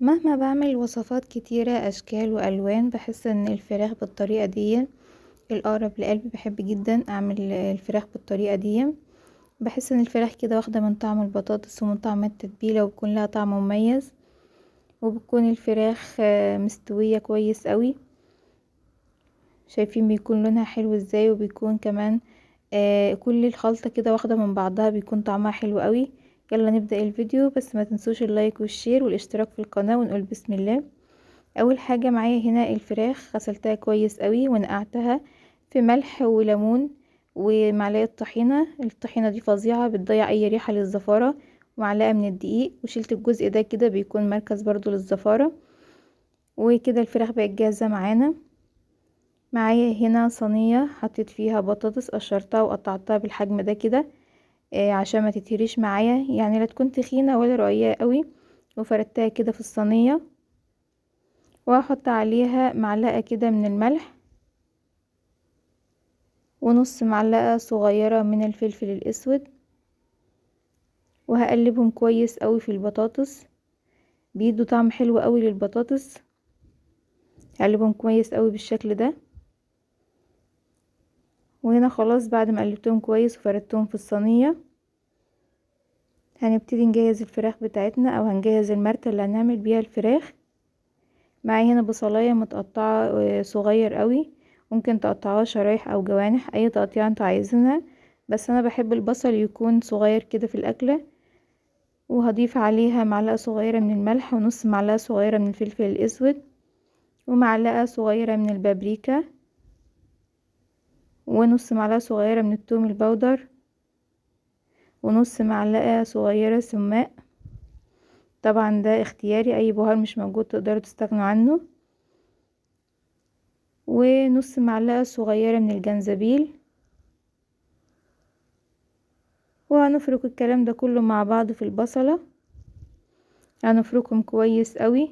مهما بعمل وصفات كتيرة اشكال والوان، بحس ان الفراخ بالطريقة دي الاقرب لقلبي. بحب جدا اعمل الفراخ بالطريقة دي. بحس ان الفراخ كده واخدة من طعم البطاطس ومن طعم التتبيلة، وبيكون لها طعم مميز، وبتكون الفراخ مستوية كويس قوي. شايفين بيكون لونها حلو ازاي، وبيكون كمان كل الخلطة كده واخدة من بعضها، بيكون طعمها حلو قوي. يلا نبدأ الفيديو، بس ما تنسوش اللايك والشير والاشتراك في القناة، ونقول بسم الله. اول حاجة معايا هنا الفراخ، غسلتها كويس قوي ونقعتها في ملح وليمون ومعلقة طحينة. الطحينة دي فظيعة، بتضيع اي ريحة للزفارة. ومعلقة من الدقيق، وشلت الجزء ده كده بيكون مركز برضو للزفارة. وكده الفراخ بقت جاهزة معانا. معايا هنا صينية حطيت فيها بطاطس، قشرتها وقطعتها بالحجم ده كده عشان ما تتهريش معايا، يعني لا تكون تخينة ولا رقيقة قوي. وفردتها كده في الصينية، وهحط عليها معلقة كده من الملح، ونص معلقة صغيرة من الفلفل الاسود، وهقلبهم كويس قوي في البطاطس، بيدوا طعم حلو قوي للبطاطس. هقلبهم كويس قوي بالشكل ده. وهنا خلاص بعد ما قلبتهم كويس وفردتهم في الصينية، هنبتدي نجهز الفراخ بتاعتنا، او هنجهز المرتة اللي هنعمل بيها الفراخ. معايا هنا بصلاية متقطعة صغير قوي، ممكن تقطعوها شرايح او جوانح، اي تقطيع انتوا عايزينها، بس انا بحب البصل يكون صغير كده في الاكلة. وهضيف عليها معلقة صغيرة من الملح، ونص معلقة صغيرة من الفلفل الاسود، ومعلقة صغيرة من البابريكا، ونص معلقة صغيرة من الثوم البودر، ونص معلقة صغيرة سماق. طبعا ده اختياري، اي بهار مش موجود تقدروا تستغنوا عنه. ونص معلقة صغيرة من الجنزبيل. وهنفرك الكلام ده كله مع بعض في البصلة، هنفركهم كويس قوي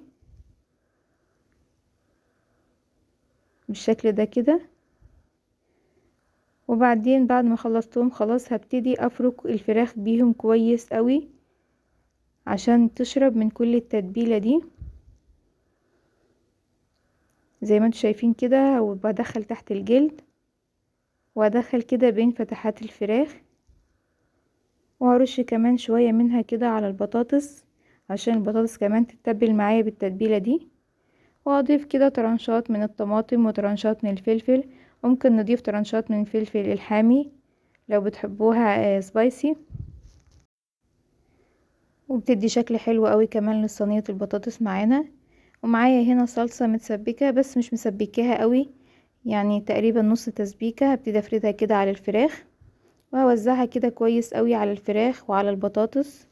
بالشكل ده كده. وبعدين بعد ما خلصتهم خلاص، هبتدي افرك الفراخ بيهم كويس قوي عشان تشرب من كل التتبيلة دي زي ما انتوا شايفين كده. وبدخل تحت الجلد، وادخل كده بين فتحات الفراخ، وهرش كمان شوية منها كده على البطاطس عشان البطاطس كمان تتبل معايا بالتتبيلة دي. واضيف كده طرنشات من الطماطم وطرنشات من الفلفل، ممكن نضيف طرنشات من الفلفل الحامي لو بتحبوها سبايسي، وبتدي شكل حلو قوي كمان لصينية البطاطس معانا. ومعايا هنا صلصة متسبكة، بس مش مسبكاها قوي، يعني تقريبا نص تسبيكة. هبتدي افردها كده على الفراخ، وهوزعها كده كويس قوي على الفراخ وعلى البطاطس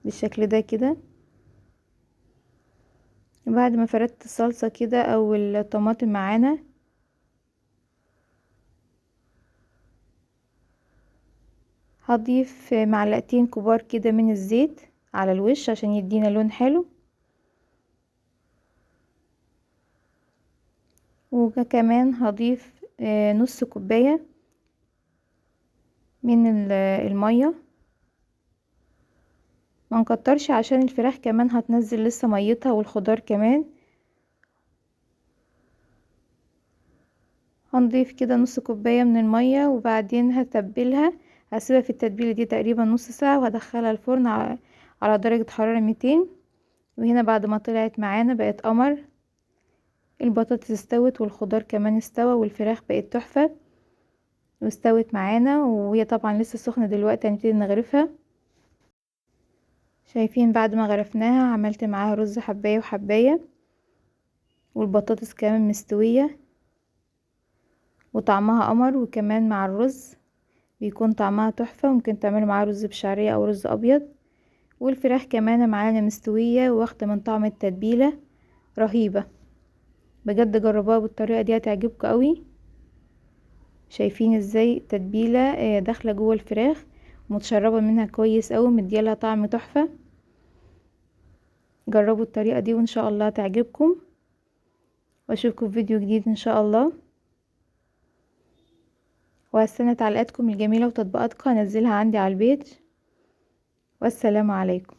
بالشكل ده كده. بعد ما فردت الصلصة كده او الطماطم معانا، هضيف معلقتين كبار كده من الزيت على الوش عشان يدينا لون حلو. وكمان هضيف نص كوباية من المية، ما نكترش عشان الفراخ كمان هتنزل لسه ميتها والخضار كمان. هنضيف كده نص كوباية من المية، وبعدين هتبلها. هسيبها في التتبيلة دي تقريبا نص ساعة، وهدخلها الفرن على درجة حرارة 200. وهنا بعد ما طلعت معانا بقت قمر. البطاطس استوت والخضار كمان استوى والفراخ بقت تحفة واستوت معانا، وهي طبعا لسه سخنة دلوقتي هنبتدي نغرفها. شايفين بعد ما غرفناها عملت معاها رز حباية وحباية، والبطاطس كمان مستوية وطعمها قمر. وكمان مع الرز بيكون طعمها تحفة، ممكن تعملوا معاه رز بشعرية او رز ابيض. والفراخ كمان معانا مستوية واخدة من طعم التتبيلة رهيبة. بجد جربوها بالطريقة دي هتعجبكم قوي. شايفين ازاي التتبيلة داخلة جوه الفراخ، متشربة منها كويس قوي، مديالها طعم تحفة. جربوا الطريقة دي وان شاء الله تعجبكم، واشوفكم في فيديو جديد ان شاء الله. وهستنى تعليقاتكم الجميلة وتطبيقاتكم هنزلها عندي على البيج. والسلام عليكم.